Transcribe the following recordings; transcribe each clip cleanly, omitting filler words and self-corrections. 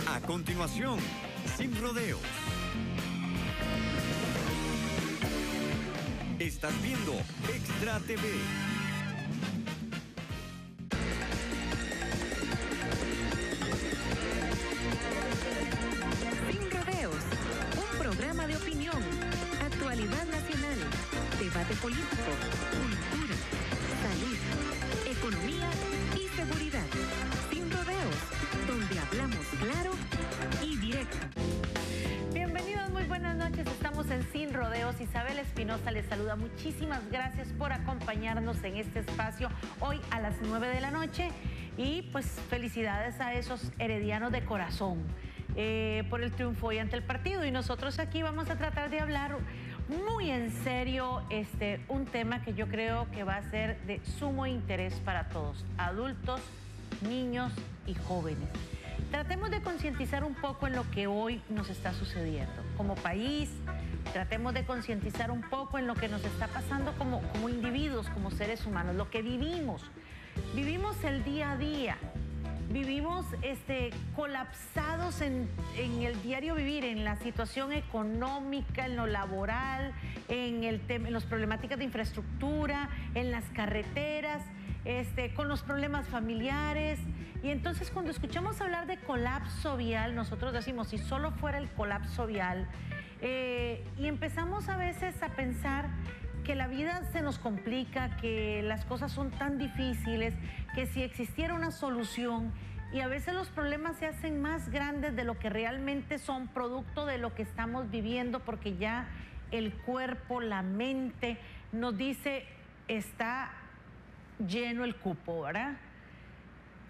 A continuación, Sin Rodeos. Estás viendo Extra TV. Sin Rodeos, un programa de opinión, actualidad nacional, debate político, cultura, salud, economía y seguridad. Sin Rodeos, donde hablamos claro y directo. Bienvenidos, muy buenas noches. Estamos en Sin Rodeos. Isabel Espinosa les saluda. Muchísimas gracias por acompañarnos en este espacio hoy a las 9 de la noche. Y pues felicidades a esos heredianos de corazón por el triunfo hoy ante el partido. Y nosotros aquí vamos a tratar de hablar muy en serio un tema que yo creo que va a ser de sumo interés para todos, adultos, niños y jóvenes. Tratemos de concientizar un poco en lo que hoy nos está sucediendo como país. Tratemos de concientizar un poco en lo que nos está pasando como individuos, como seres humanos, lo que vivimos. Vivimos el día a día, vivimos colapsados en el diario vivir, en la situación económica, en lo laboral, en las problemáticas de infraestructura, en las carreteras, con los problemas familiares. Y entonces cuando escuchamos hablar de colapso vial, nosotros decimos, si solo fuera el colapso vial, y empezamos a veces a pensar que la vida se nos complica, que las cosas son tan difíciles, que si existiera una solución, y a veces los problemas se hacen más grandes de lo que realmente son, producto de lo que estamos viviendo, porque ya el cuerpo, la mente nos dice, está lleno el cupo, ¿verdad?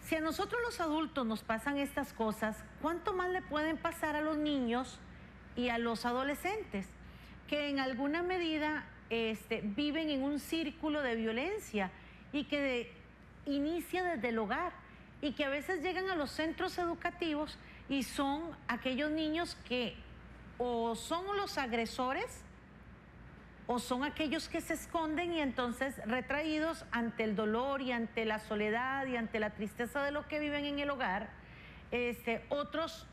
Si a nosotros los adultos nos pasan estas cosas, ¿cuánto más le pueden pasar a los niños y a los adolescentes? Que en alguna medida viven en un círculo de violencia y que inicia desde el hogar y que a veces llegan a los centros educativos y son aquellos niños que o son los agresores o son aquellos que se esconden y entonces retraídos ante el dolor y ante la soledad y ante la tristeza de lo que viven en el hogar. Otros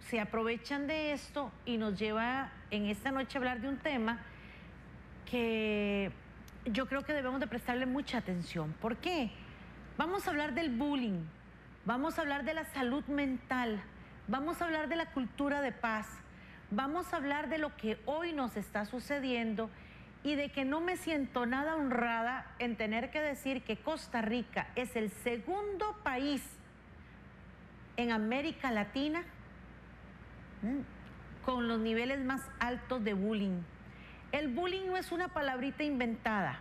se aprovechan de esto y nos lleva en esta noche a hablar de un tema que yo creo que debemos de prestarle mucha atención. ¿Por qué? Vamos a hablar del bullying, vamos a hablar de la salud mental, vamos a hablar de la cultura de paz, vamos a hablar de lo que hoy nos está sucediendo y de que no me siento nada honrada en tener que decir que Costa Rica es el segundo país en América Latina con los niveles más altos de bullying. El bullying no es una palabrita inventada,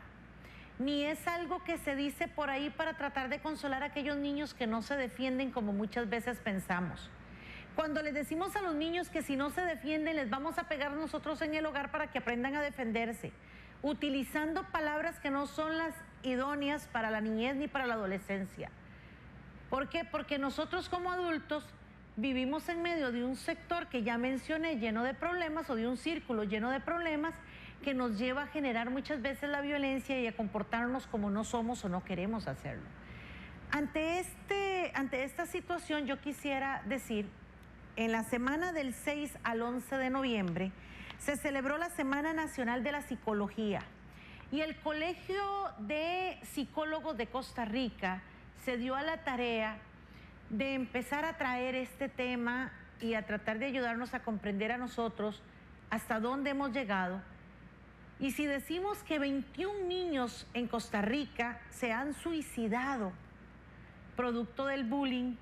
ni es algo que se dice por ahí para tratar de consolar a aquellos niños que no se defienden como muchas veces pensamos. Cuando les decimos a los niños que si no se defienden les vamos a pegar nosotros en el hogar para que aprendan a defenderse, utilizando palabras que no son las idóneas para la niñez ni para la adolescencia. ¿Por qué? Porque nosotros como adultos vivimos en medio de un sector que ya mencioné lleno de problemas, o de un círculo lleno de problemas que nos lleva a generar muchas veces la violencia y a comportarnos como no somos o no queremos hacerlo. Ante esta situación yo quisiera decir, en la semana del 6 al 11 de noviembre se celebró la Semana Nacional de la Psicología y el Colegio de Psicólogos de Costa Rica se dio a la tarea de empezar a traer este tema y a tratar de ayudarnos a comprender a nosotros hasta dónde hemos llegado. Y si decimos que 21 niños en Costa Rica se han suicidado producto del bullying,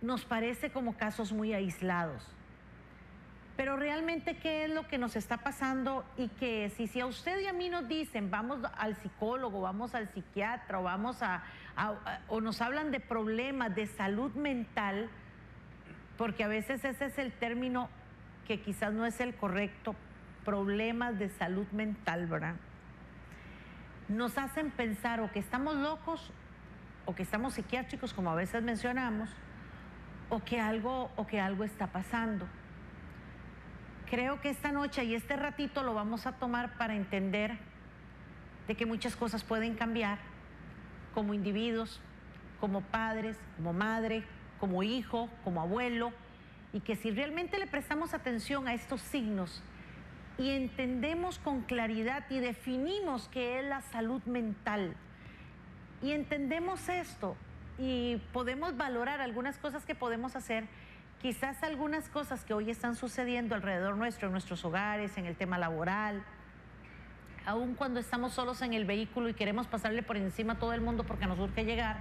nos parece como casos muy aislados. Pero realmente, ¿qué es lo que nos está pasando? Y que si a usted y a mí nos dicen, vamos al psicólogo, vamos al psiquiatra, o nos hablan de problemas de salud mental, porque a veces ese es el término que quizás no es el correcto, problemas de salud mental, ¿verdad? Nos hacen pensar o que estamos locos, o que estamos psiquiátricos, como a veces mencionamos, o que algo está pasando. Creo que esta noche y este ratito lo vamos a tomar para entender de que muchas cosas pueden cambiar como individuos, como padres, como madre, como hijo, como abuelo, y que si realmente le prestamos atención a estos signos y entendemos con claridad y definimos qué es la salud mental y entendemos esto y podemos valorar algunas cosas que podemos hacer, quizás algunas cosas que hoy están sucediendo alrededor nuestro, en nuestros hogares, en el tema laboral, aun cuando estamos solos en el vehículo y queremos pasarle por encima a todo el mundo porque nos urge llegar,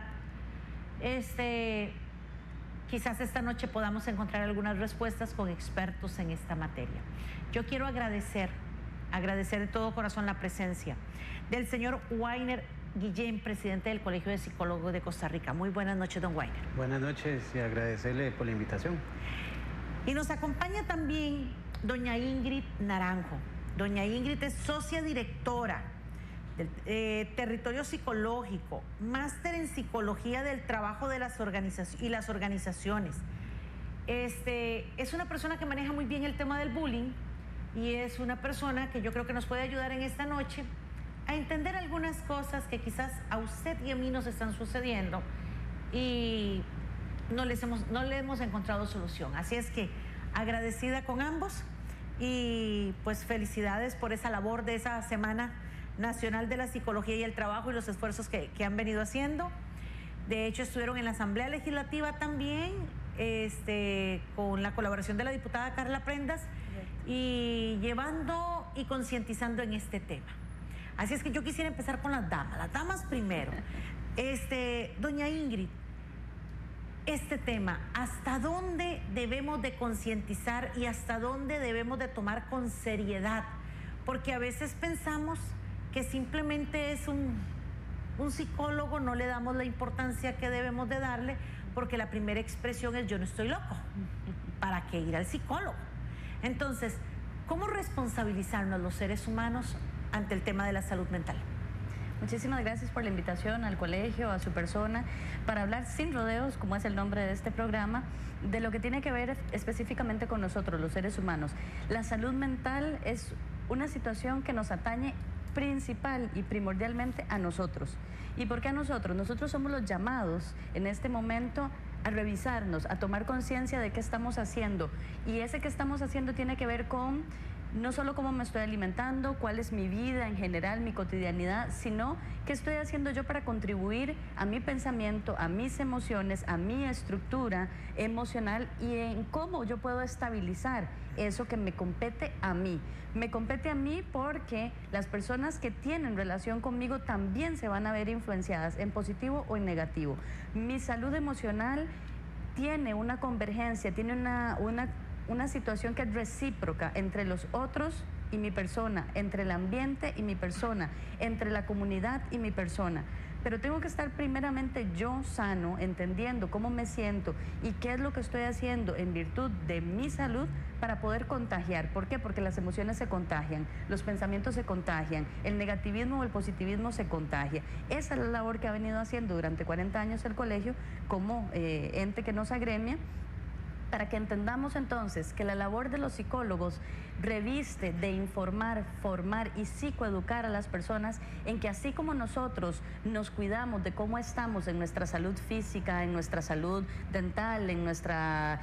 quizás esta noche podamos encontrar algunas respuestas con expertos en esta materia. Yo quiero agradecer de todo corazón la presencia del señor Wainer Guillén, presidente del Colegio de Psicólogos de Costa Rica. Muy buenas noches, don Wainer. Buenas noches y agradecerle por la invitación. Y nos acompaña también doña Ingrid Naranjo. Doña Ingrid es socia directora del Territorio Psicológico, máster en Psicología del Trabajo de las organizaciones. Es una persona que maneja muy bien el tema del bullying y es una persona que yo creo que nos puede ayudar en esta noche a entender algunas cosas que quizás a usted y a mí nos están sucediendo y no le hemos encontrado solución. Así es que agradecida con ambos y pues felicidades por esa labor de esa Semana Nacional de la Psicología y el Trabajo y los esfuerzos que han venido haciendo. De hecho, estuvieron en la Asamblea Legislativa también, con la colaboración de la diputada Carla Prendas y llevando y concientizando en este tema. Así es que yo quisiera empezar con las damas primero. Doña Ingrid, este tema, ¿hasta dónde debemos de concientizar y hasta dónde debemos de tomar con seriedad? Porque a veces pensamos que simplemente es un psicólogo, no le damos la importancia que debemos de darle, porque la primera expresión es yo no estoy loco. ¿Para qué ir al psicólogo? Entonces, ¿cómo responsabilizarnos los seres humanos ante el tema de la salud mental? Muchísimas gracias por la invitación al colegio, a su persona, para hablar sin rodeos, como es el nombre de este programa, de lo que tiene que ver específicamente con nosotros, los seres humanos. La salud mental es una situación que nos atañe principal y primordialmente a nosotros. ¿Y por qué a nosotros? Nosotros somos los llamados en este momento a revisarnos, a tomar conciencia de qué estamos haciendo. Y ese que estamos haciendo tiene que ver con no solo cómo me estoy alimentando, cuál es mi vida en general, mi cotidianidad, sino qué estoy haciendo yo para contribuir a mi pensamiento, a mis emociones, a mi estructura emocional y en cómo yo puedo estabilizar eso que me compete a mí. Me compete a mí porque las personas que tienen relación conmigo también se van a ver influenciadas en positivo o en negativo. Mi salud emocional tiene una convergencia, tiene una situación que es recíproca entre los otros y mi persona, entre el ambiente y mi persona, entre la comunidad y mi persona. Pero tengo que estar primeramente yo sano, entendiendo cómo me siento y qué es lo que estoy haciendo en virtud de mi salud para poder contagiar. ¿Por qué? Porque las emociones se contagian, los pensamientos se contagian, el negativismo o el positivismo se contagia. Esa es la labor que ha venido haciendo durante 40 años el colegio como ente que nos agremia, para que entendamos entonces que la labor de los psicólogos reviste de informar, formar y psicoeducar a las personas en que así como nosotros nos cuidamos de cómo estamos en nuestra salud física, en nuestra salud dental, en nuestra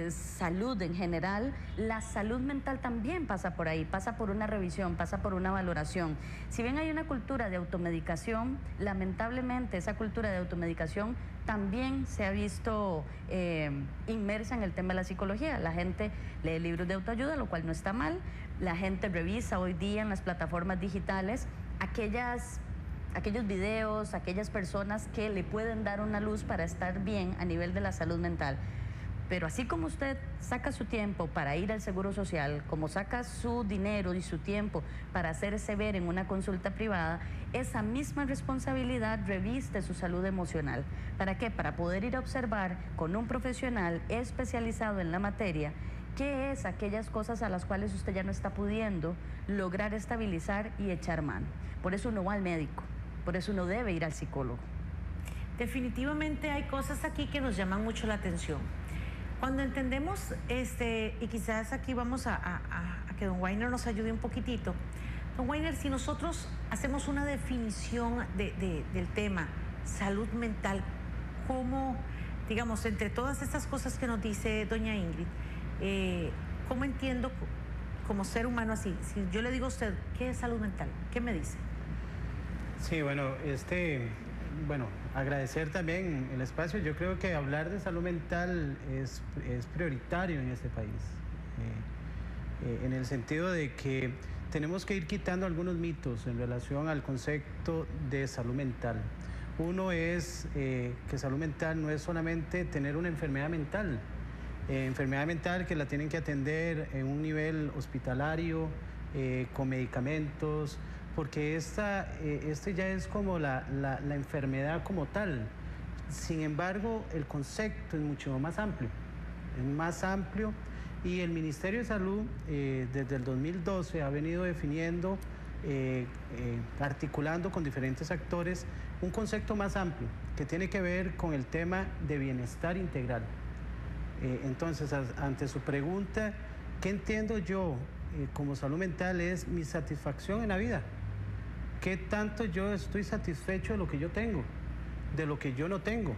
salud en general, la salud mental también pasa por ahí, pasa por una revisión, pasa por una valoración. Si bien hay una cultura de automedicación, lamentablemente esa cultura de automedicación también se ha visto inmersa en el tema de la psicología. La gente lee libros de autoayuda, lo cual no está mal. La gente revisa hoy día en las plataformas digitales aquellos videos, aquellas personas que le pueden dar una luz para estar bien a nivel de la salud mental. Pero así como usted saca su tiempo para ir al Seguro Social, como saca su dinero y su tiempo para hacerse ver en una consulta privada, esa misma responsabilidad reviste su salud emocional. ¿Para qué? Para poder ir a observar con un profesional especializado en la materia qué es aquellas cosas a las cuales usted ya no está pudiendo lograr estabilizar y echar mano. Por eso uno va al médico, por eso uno debe ir al psicólogo. Definitivamente hay cosas aquí que nos llaman mucho la atención. Cuando entendemos, y quizás aquí vamos a que don Wainer nos ayude un poquitito. Don Wainer, si nosotros hacemos una definición del tema salud mental, ¿cómo digamos, entre todas estas cosas que nos dice doña Ingrid, ¿cómo entiendo como ser humano así? Si yo le digo a usted, ¿qué es salud mental? ¿Qué me dice? Sí, bueno, agradecer también el espacio. Yo creo que hablar de salud mental es prioritario en este país, en el sentido de que tenemos que ir quitando algunos mitos en relación al concepto de salud mental. Uno es que salud mental no es solamente tener una enfermedad mental que la tienen que atender en un nivel hospitalario, con medicamentos, porque este ya es como la enfermedad como tal. Sin embargo, el concepto es mucho más amplio, y el Ministerio de Salud desde el 2012 ha venido definiendo, articulando con diferentes actores un concepto más amplio que tiene que ver con el tema de bienestar integral. Entonces, ante su pregunta, ¿qué entiendo yo como salud mental? Es mi satisfacción en la vida. ¿Qué tanto yo estoy satisfecho de lo que yo tengo, de lo que yo no tengo?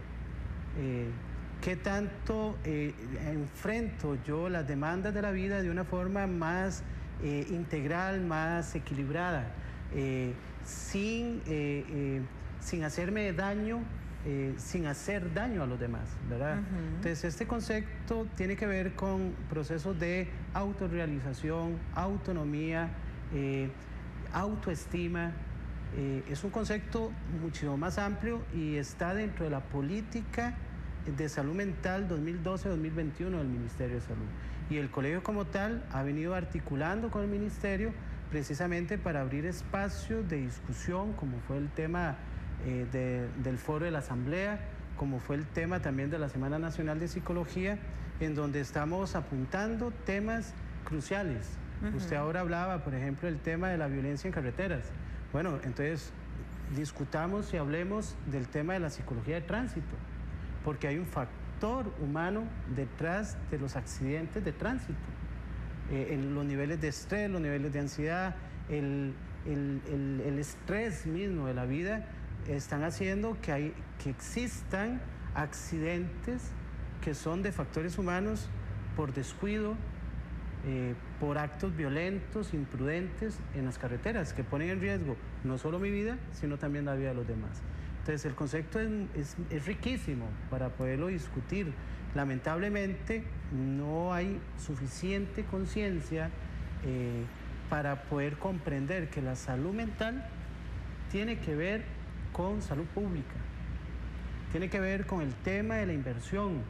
¿Qué tanto enfrento yo las demandas de la vida de una forma más integral, más equilibrada, sin hacerme daño, sin hacer daño a los demás, ¿verdad? Entonces, este concepto tiene que ver con procesos de autorrealización, autonomía, autoestima. Es un concepto mucho más amplio y está dentro de la política de salud mental 2012-2021 del Ministerio de Salud. Y el colegio como tal ha venido articulando con el Ministerio precisamente para abrir espacios de discusión, como fue el tema del foro de la Asamblea, como fue el tema también de la Semana Nacional de Psicología, en donde estamos apuntando temas cruciales. Usted ahora hablaba, por ejemplo, del tema de la violencia en carreteras. Bueno, entonces discutamos y hablemos del tema de la psicología de tránsito, porque hay un factor humano detrás de los accidentes de tránsito. En los niveles de estrés, los niveles de ansiedad, el estrés mismo de la vida están haciendo que existan accidentes que son de factores humanos por descuido, por actos violentos, imprudentes en las carreteras, que ponen en riesgo no solo mi vida, sino también la vida de los demás. Entonces, el concepto es riquísimo para poderlo discutir. Lamentablemente, no hay suficiente conciencia para poder comprender que la salud mental tiene que ver con salud pública, tiene que ver con el tema de la inversión,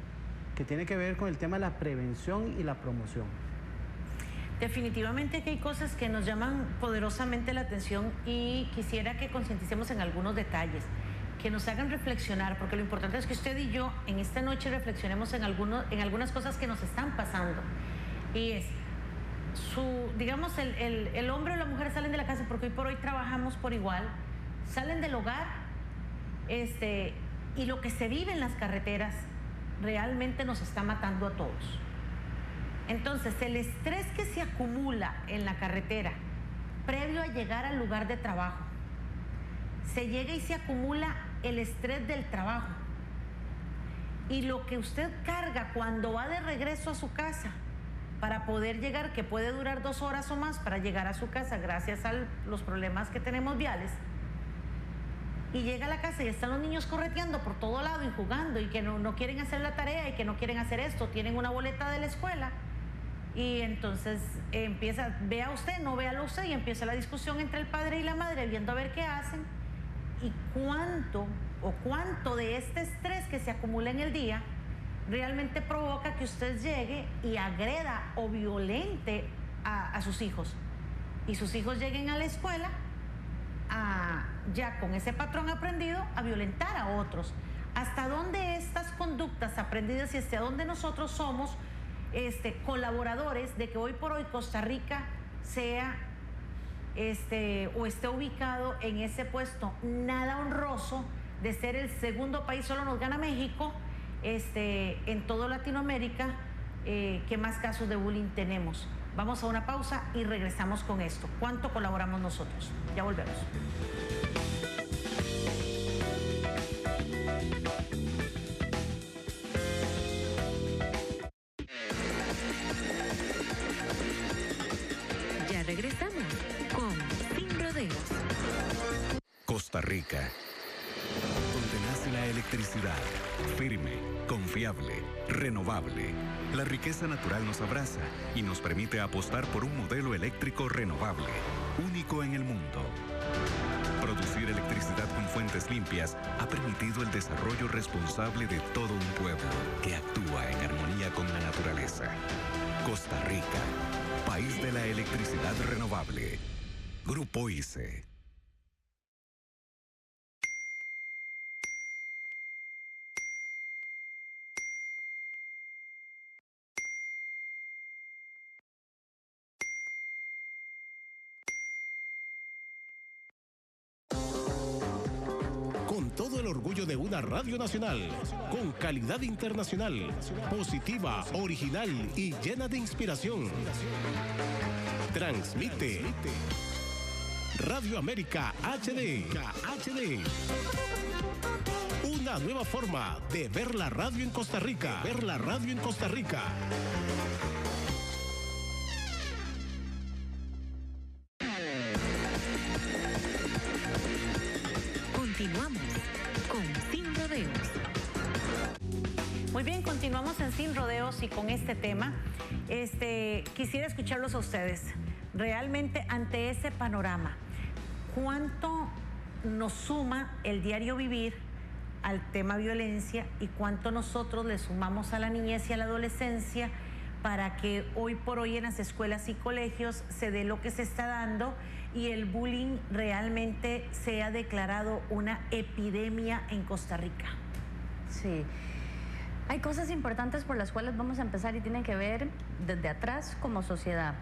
que tiene que ver con el tema de la prevención y la promoción. Definitivamente que hay cosas que nos llaman poderosamente la atención y quisiera que concienticemos en algunos detalles, que nos hagan reflexionar, porque lo importante es que usted y yo en esta noche reflexionemos en algunas cosas que nos están pasando. Y es, digamos, el hombre o la mujer salen de la casa, porque hoy por hoy trabajamos por igual, salen del hogar, y lo que se vive en las carreteras realmente nos está matando a todos. Entonces, el estrés que se acumula en la carretera previo a llegar al lugar de trabajo, se llega y se acumula el estrés del trabajo. Y lo que usted carga cuando va de regreso a su casa para poder llegar, que puede durar 2 horas o más para llegar a su casa gracias a los problemas que tenemos viales, y llega a la casa y están los niños correteando por todo lado y jugando y que no quieren hacer la tarea y que no quieren hacer esto, tienen una boleta de la escuela. Y entonces vea usted, no véalo usted, y empieza la discusión entre el padre y la madre viendo a ver qué hacen y cuánto de este estrés que se acumula en el día realmente provoca que usted llegue y agreda o violente a sus hijos. Y sus hijos lleguen a la escuela ya con ese patrón aprendido a violentar a otros. ¿Hasta dónde estas conductas aprendidas y hasta dónde nosotros somos colaboradores de que hoy por hoy Costa Rica sea o esté ubicado en ese puesto nada honroso de ser el segundo país, solo nos gana México, en toda Latinoamérica, que más casos de bullying tenemos? Vamos a una pausa y regresamos con esto. ¿Cuánto colaboramos nosotros? Ya volvemos. Costa Rica. Donde nace la electricidad, firme, confiable, renovable. La riqueza natural nos abraza y nos permite apostar por un modelo eléctrico renovable, único en el mundo. Producir electricidad con fuentes limpias ha permitido el desarrollo responsable de todo un pueblo que actúa en armonía con la naturaleza. Costa Rica, país de la electricidad renovable. Grupo ICE. Con todo el orgullo de una radio nacional, con calidad internacional, positiva, original y llena de inspiración. Transmite Radio América HD. Una nueva forma de ver la radio en Costa Rica. Continuamos con Sin Rodeos. Muy bien, continuamos en Sin Rodeos y con este tema. Quisiera escucharlos a ustedes. Realmente, ante ese panorama, ¿cuánto nos suma el diario vivir al tema violencia y cuánto nosotros le sumamos a la niñez y a la adolescencia para que hoy por hoy en las escuelas y colegios se dé lo que se está dando y el bullying realmente sea declarado una epidemia en Costa Rica? Sí. Hay cosas importantes por las cuales vamos a empezar y tienen que ver desde atrás como sociedad.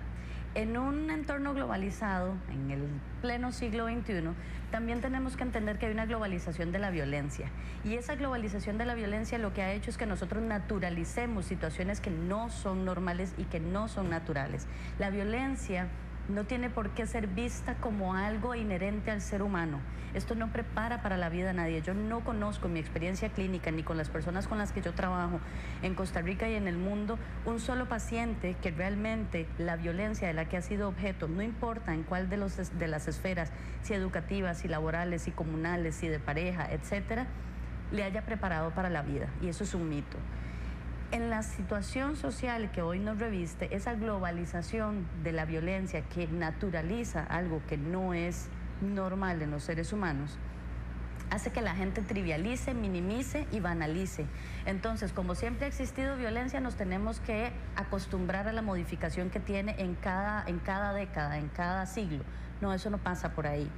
En un entorno globalizado, en el pleno siglo XXI, también tenemos que entender que hay una globalización de la violencia. Y esa globalización de la violencia lo que ha hecho es que nosotros naturalicemos situaciones que no son normales y que no son naturales. La violencia no tiene por qué ser vista como algo inherente al ser humano. Esto no prepara para la vida a nadie. Yo no conozco en mi experiencia clínica ni con las personas con las que yo trabajo en Costa Rica y en el mundo un solo paciente que realmente la violencia de la que ha sido objeto, no importa en cuál de las esferas, si educativas, si laborales, si comunales, si de pareja, etcétera, le haya preparado para la vida. Y eso es un mito. En la situación social que hoy nos reviste, esa globalización de la violencia que naturaliza algo que no es normal en los seres humanos, hace que la gente trivialice, minimice y banalice. Entonces, como siempre ha existido violencia, nos tenemos que acostumbrar a la modificación que tiene en cada década, en cada siglo. No, eso no pasa por ahí.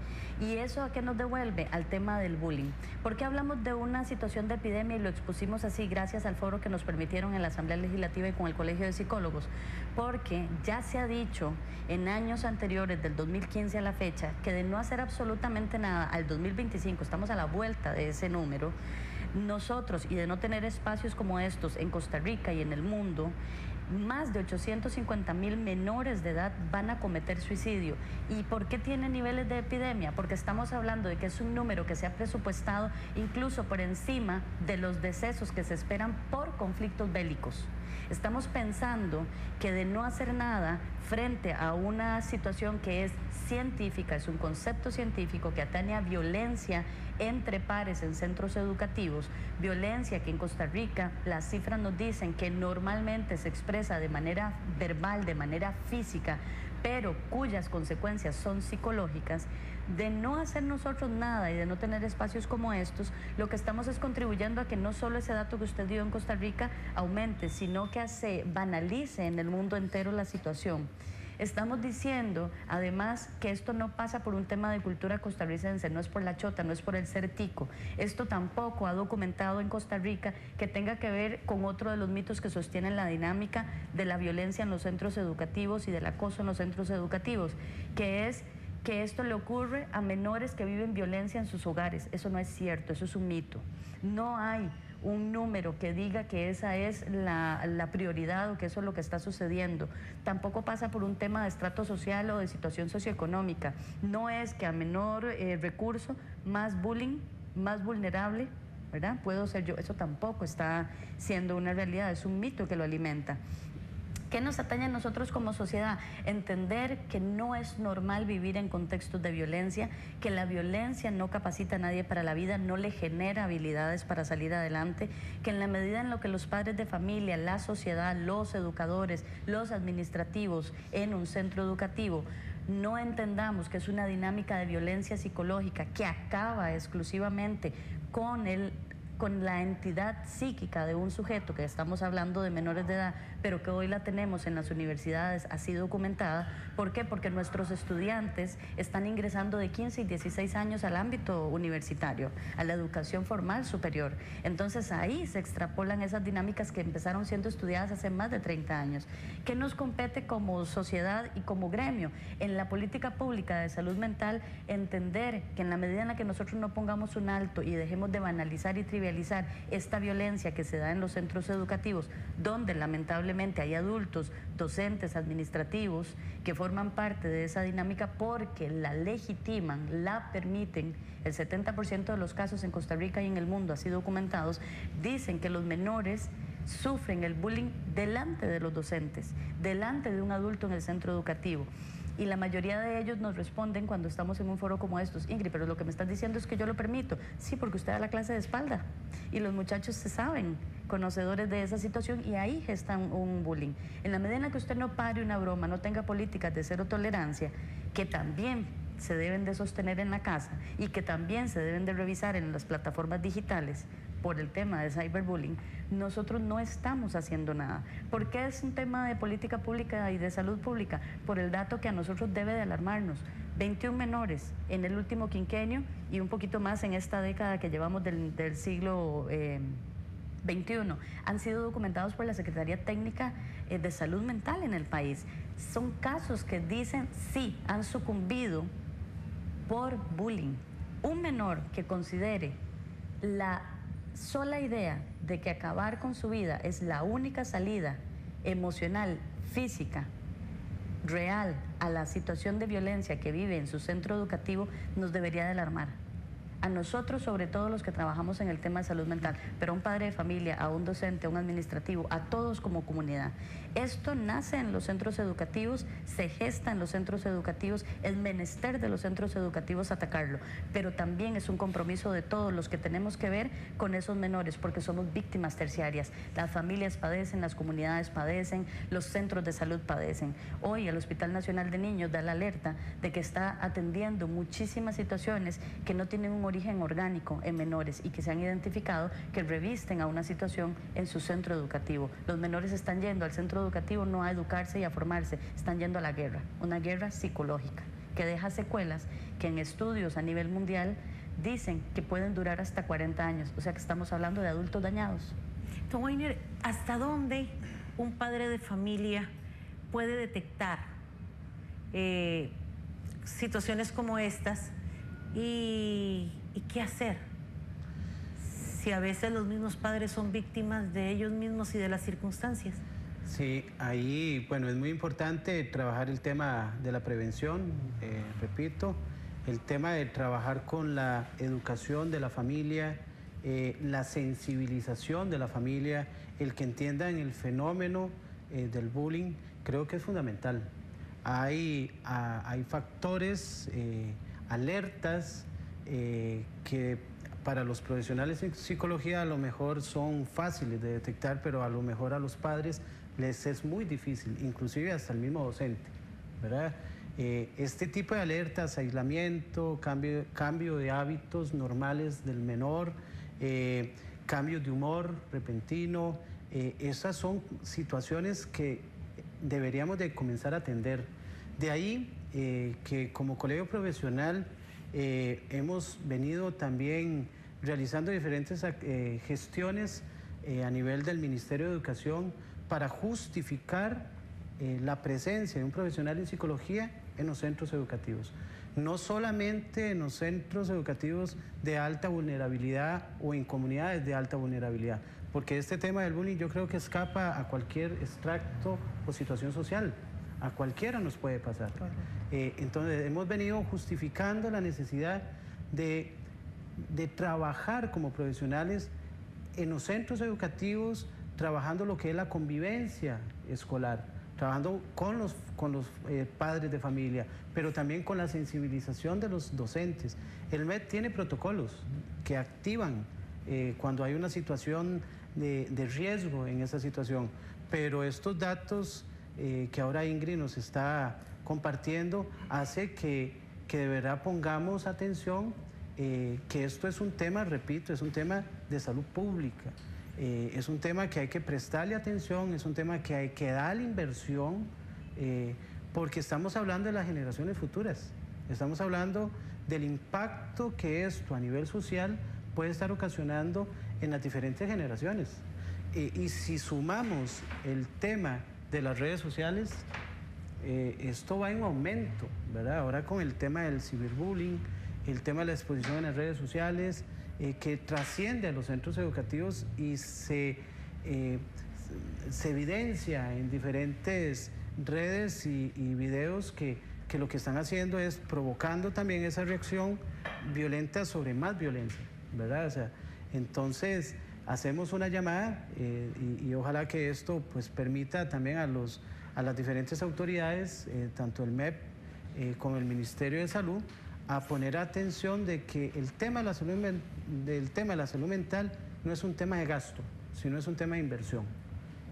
¿Y eso a qué nos devuelve? Al tema del bullying. ¿Por qué hablamos de una situación de epidemia y lo expusimos así gracias al foro que nos permitieron en la Asamblea Legislativa y con el Colegio de Psicólogos? Porque ya se ha dicho en años anteriores, del 2015 a la fecha, que de no hacer absolutamente nada al 2025, estamos a la vuelta de ese número, nosotros, y de no tener espacios como estos en Costa Rica y en el mundo, más de 850,000 menores de edad van a cometer suicidio. ¿Y por qué tiene niveles de epidemia? Porque estamos hablando de que es un número que se ha presupuestado incluso por encima de los decesos que se esperan por conflictos bélicos. Estamos pensando que de no hacer nada frente a una situación que es científica, es un concepto científico que atañe a violencia entre pares en centros educativos, violencia que en Costa Rica las cifras nos dicen que normalmente se expresa de manera verbal, de manera física, pero cuyas consecuencias son psicológicas. De no hacer nosotros nada y de no tener espacios como estos, lo que estamos es contribuyendo a que no solo ese dato que usted dio en Costa Rica aumente, sino que se banalice en el mundo entero la situación. Estamos diciendo, además, que esto no pasa por un tema de cultura costarricense, no es por la chota, no es por el ser tico. Esto tampoco ha documentado en Costa Rica que tenga que ver con otro de los mitos que sostienen la dinámica de la violencia en los centros educativos y del acoso en los centros educativos, que es que esto le ocurre a menores que viven violencia en sus hogares. Eso no es cierto, eso es un mito. No hay un número que diga que esa es la prioridad o que eso es lo que está sucediendo. Tampoco pasa por un tema de estrato social o de situación socioeconómica. No es que a menor recurso, más bullying, más vulnerable, ¿verdad? Puedo ser yo. Eso tampoco está siendo una realidad, es un mito que lo alimenta. ¿Qué nos atañe a nosotros como sociedad? Entender que no es normal vivir en contextos de violencia, que la violencia no capacita a nadie para la vida, no le genera habilidades para salir adelante, que en la medida en lo que los padres de familia, la sociedad, los educadores, los administrativos en un centro educativo no entendamos que es una dinámica de violencia psicológica que acaba exclusivamente con la entidad psíquica de un sujeto, que estamos hablando de menores de edad, pero que hoy la tenemos en las universidades así documentada. ¿Por qué? Porque nuestros estudiantes están ingresando de 15 y 16 años al ámbito universitario, a la educación formal superior. Entonces ahí se extrapolan esas dinámicas que empezaron siendo estudiadas hace más de 30 años. ¿Qué nos compete como sociedad y como gremio? En la política pública de salud mental, entender que en la medida en la que nosotros no pongamos un alto y dejemos de banalizar y trivializar esta violencia que se da en los centros educativos, donde lamentablemente hay adultos, docentes, administrativos, que forman parte de esa dinámica porque la legitiman, la permiten. El 70% de los casos en Costa Rica y en el mundo así documentados dicen que los menores sufren el bullying delante de los docentes, delante de un adulto en el centro educativo. Y la mayoría de ellos nos responden cuando estamos en un foro como estos: Ingrid, pero lo que me estás diciendo es que yo lo permito. Sí, porque usted da la clase de espalda y los muchachos se saben conocedores de esa situación y ahí gestan un bullying. En la medida en la que usted no pare una broma, no tenga políticas de cero tolerancia, que también se deben de sostener en la casa y que también se deben de revisar en las plataformas digitales por el tema de cyberbullying, nosotros no estamos haciendo nada. ¿Por qué es un tema de política pública y de salud pública? Por el dato que a nosotros debe de alarmarnos. 21 menores en el último quinquenio y un poquito más en esta década que llevamos del siglo XXI han sido documentados por la Secretaría Técnica de Salud Mental en el país. Son casos que dicen sí, han sucumbido por bullying. Un menor que considere la sola idea de que acabar con su vida es la única salida emocional, física, real a la situación de violencia que vive en su centro educativo, nos debería de alarmar. A nosotros, sobre todo los que trabajamos en el tema de salud mental, pero a un padre de familia, a un docente, a un administrativo, a todos como comunidad. Esto nace en los centros educativos, se gesta en los centros educativos, es menester de los centros educativos atacarlo, pero también es un compromiso de todos los que tenemos que ver con esos menores, porque somos víctimas terciarias. Las familias padecen, las comunidades padecen, los centros de salud padecen. Hoy el Hospital Nacional de Niños da la alerta de que está atendiendo muchísimas situaciones que no tienen un origen orgánico en menores y que se han identificado que revisten a una situación en su centro educativo. Los menores están yendo al centro educativo no a educarse y a formarse, están yendo a la guerra, una guerra psicológica que deja secuelas que en estudios a nivel mundial dicen que pueden durar hasta 40 años, o sea que estamos hablando de adultos dañados. Don Weiner, ¿hasta dónde un padre de familia puede detectar situaciones como estas y qué hacer? Si a veces los mismos padres son víctimas de ellos mismos y de las circunstancias. Sí, ahí, bueno, es muy importante trabajar el tema de la prevención, repito, el tema de trabajar con la educación de la familia, la sensibilización de la familia, el que entiendan el fenómeno del bullying, creo que es fundamental. Hay factores, alertas que para los profesionales en psicología a lo mejor son fáciles de detectar, pero a lo mejor a los padres les es muy difícil, inclusive hasta el mismo docente, ¿verdad? Este tipo de alertas, aislamiento, cambio de hábitos normales del menor, cambios de humor repentino, esas son situaciones que deberíamos de comenzar a atender. De ahí que como colegio profesional hemos venido también realizando diferentes gestiones a nivel del Ministerio de Educación para justificar la presencia de un profesional en psicología en los centros educativos. No solamente en los centros educativos de alta vulnerabilidad o en comunidades de alta vulnerabilidad, porque este tema del bullying yo creo que escapa a cualquier extracto o situación social. A cualquiera nos puede pasar. Entonces hemos venido justificando la necesidad de trabajar como profesionales en los centros educativos, trabajando lo que es la convivencia escolar, trabajando con los padres de familia, pero también con la sensibilización de los docentes. El MED tiene protocolos que activan cuando hay una situación de riesgo en esa situación, pero estos datos que ahora Ingrid nos está compartiendo hace que de verdad pongamos atención, que esto es un tema, repito, es un tema de salud pública. Es un tema que hay que prestarle atención, es un tema que hay que darle inversión, porque estamos hablando de las generaciones futuras, estamos hablando del impacto que esto a nivel social puede estar ocasionando en las diferentes generaciones. Y si sumamos el tema de las redes sociales, esto va en aumento, ¿verdad? Ahora con el tema del ciberbullying, el tema de la exposición en las redes sociales, que trasciende a los centros educativos y se evidencia en diferentes redes y videos que lo que están haciendo es provocando también esa reacción violenta sobre más violencia, ¿verdad? O sea, entonces hacemos una llamada y ojalá que esto pues permita también a las diferentes autoridades, tanto el MEP como el Ministerio de Salud, a poner atención de que el tema de la salud mental no es un tema de gasto, sino es un tema de inversión.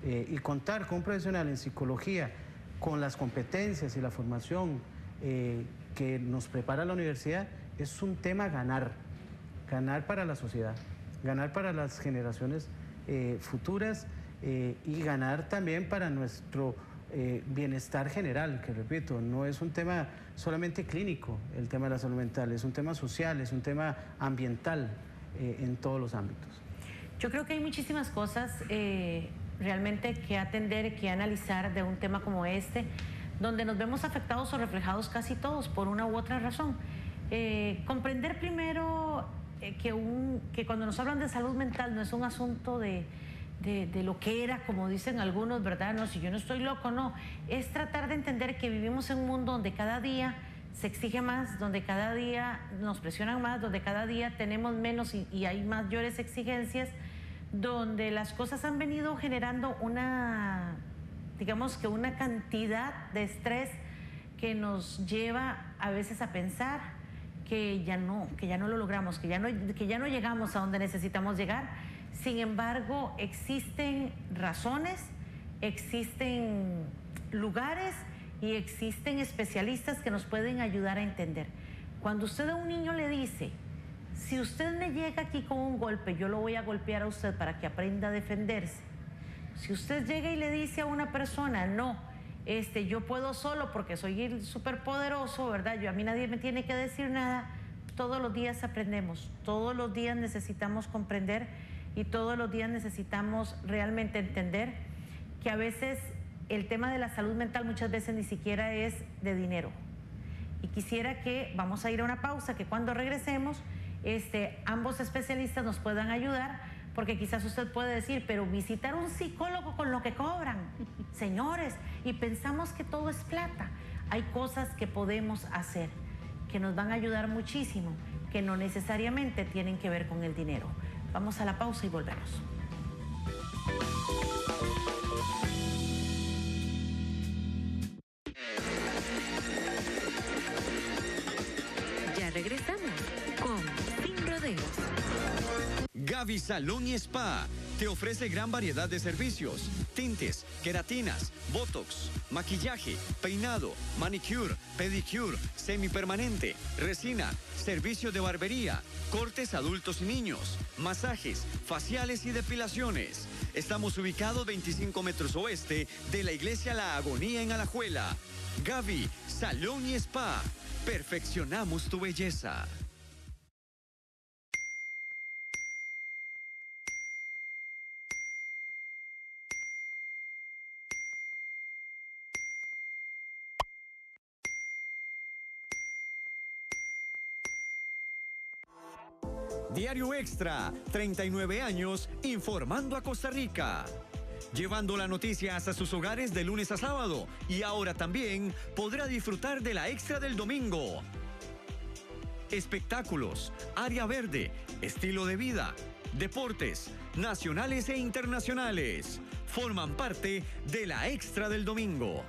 Y contar con un profesional en psicología con las competencias y la formación que nos prepara la universidad es un tema ganar para la sociedad, ganar para las generaciones futuras y ganar también para nuestro bienestar general, que repito, no es un tema solamente clínico el tema de la salud mental, es un tema social, es un tema ambiental en todos los ámbitos. Yo creo que hay muchísimas cosas realmente que atender, que analizar de un tema como este, donde nos vemos afectados o reflejados casi todos por una u otra razón. Comprender primero que cuando nos hablan de salud mental no es un asunto de lo que era, como dicen algunos, ¿verdad? No, si yo no estoy loco, no. Es tratar de entender que vivimos en un mundo donde cada día se exige más, donde cada día nos presionan más, donde cada día tenemos menos y hay mayores exigencias, donde las cosas han venido generando digamos que una cantidad de estrés que nos lleva a veces a pensar que ya no lo logramos, que ya no llegamos a donde necesitamos llegar. Sin embargo, existen razones, existen lugares y existen especialistas que nos pueden ayudar a entender. Cuando usted a un niño le dice, si usted me llega aquí con un golpe, yo lo voy a golpear a usted para que aprenda a defenderse. Si usted llega y le dice a una persona, no, yo puedo solo porque soy superpoderoso, ¿verdad? A mí nadie me tiene que decir nada. Todos los días aprendemos, todos los días necesitamos comprender y todos los días necesitamos realmente entender que a veces el tema de la salud mental muchas veces ni siquiera es de dinero. Y quisiera que, vamos a ir a una pausa, que cuando regresemos, ambos especialistas nos puedan ayudar, porque quizás usted puede decir, pero visitar un psicólogo con lo que cobran, señores, y pensamos que todo es plata. Hay cosas que podemos hacer que nos van a ayudar muchísimo, que no necesariamente tienen que ver con el dinero. Vamos a la pausa y volvemos. Ya regresamos con Sin Rodeos. Gavi Salón y Spa te ofrece gran variedad de servicios: tintes, queratinas, botox, maquillaje, peinado, manicure, pedicure, semipermanente, resina, servicio de barbería, cortes adultos y niños, masajes, faciales y depilaciones. Estamos ubicados 25 metros oeste de la iglesia La Agonía en Alajuela. Gavi Salón y Spa. Perfeccionamos tu belleza. Diario Extra, 39 años informando a Costa Rica. Llevando la noticia hasta sus hogares de lunes a sábado, y ahora también podrá disfrutar de la Extra del domingo. Espectáculos, área verde, estilo de vida, deportes, nacionales e internacionales. Forman parte de la Extra del domingo.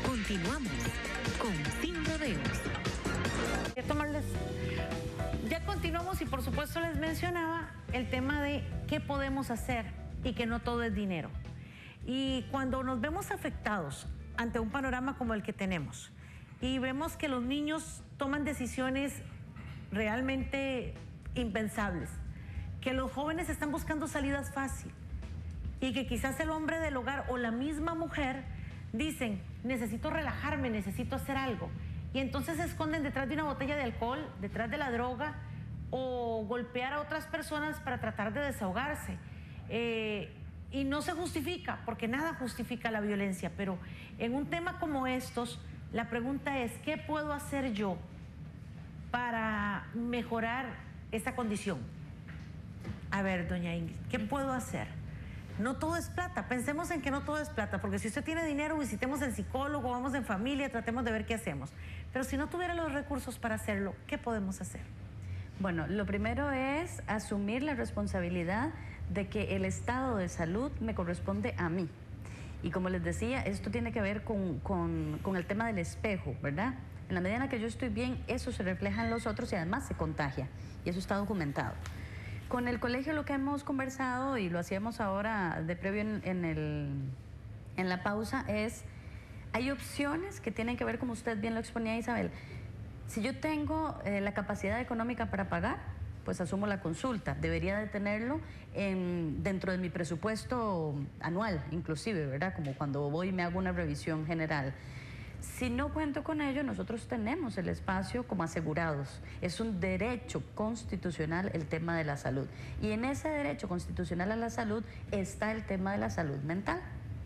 Continuamos con Sin Rodeos. Ya continuamos y por supuesto les mencionaba el tema de qué podemos hacer y que no todo es dinero. Y cuando nos vemos afectados ante un panorama como el que tenemos y vemos que los niños toman decisiones realmente impensables, que los jóvenes están buscando salidas fáciles y que quizás el hombre del hogar o la misma mujer dicen, necesito relajarme, necesito hacer algo. Y entonces se esconden detrás de una botella de alcohol, detrás de la droga o golpear a otras personas para tratar de desahogarse. Y no se justifica, porque nada justifica la violencia, pero en un tema como estos, la pregunta es, ¿qué puedo hacer yo para mejorar esa condición? A ver, doña Ingrid, ¿qué puedo hacer? No todo es plata, pensemos en que no todo es plata, porque si usted tiene dinero, visitemos al psicólogo, vamos en familia, tratemos de ver qué hacemos. Pero si no tuviera los recursos para hacerlo, ¿qué podemos hacer? Bueno, lo primero es asumir la responsabilidad de que el estado de salud me corresponde a mí. Y como les decía, esto tiene que ver con el tema del espejo, ¿verdad? En la medida en la que yo estoy bien, eso se refleja en los otros y además se contagia. Y eso está documentado. Con el colegio lo que hemos conversado, y lo hacíamos ahora de previo en la pausa, es, hay opciones que tienen que ver, como usted bien lo exponía, Isabel. Si yo tengo la capacidad económica para pagar, pues asumo la consulta. Debería de tenerlo dentro de mi presupuesto anual, inclusive, ¿verdad? Como cuando voy y me hago una revisión general. Si no cuento con ello, nosotros tenemos el espacio como asegurados. Es un derecho constitucional el tema de la salud. Y en ese derecho constitucional a la salud está el tema de la salud mental.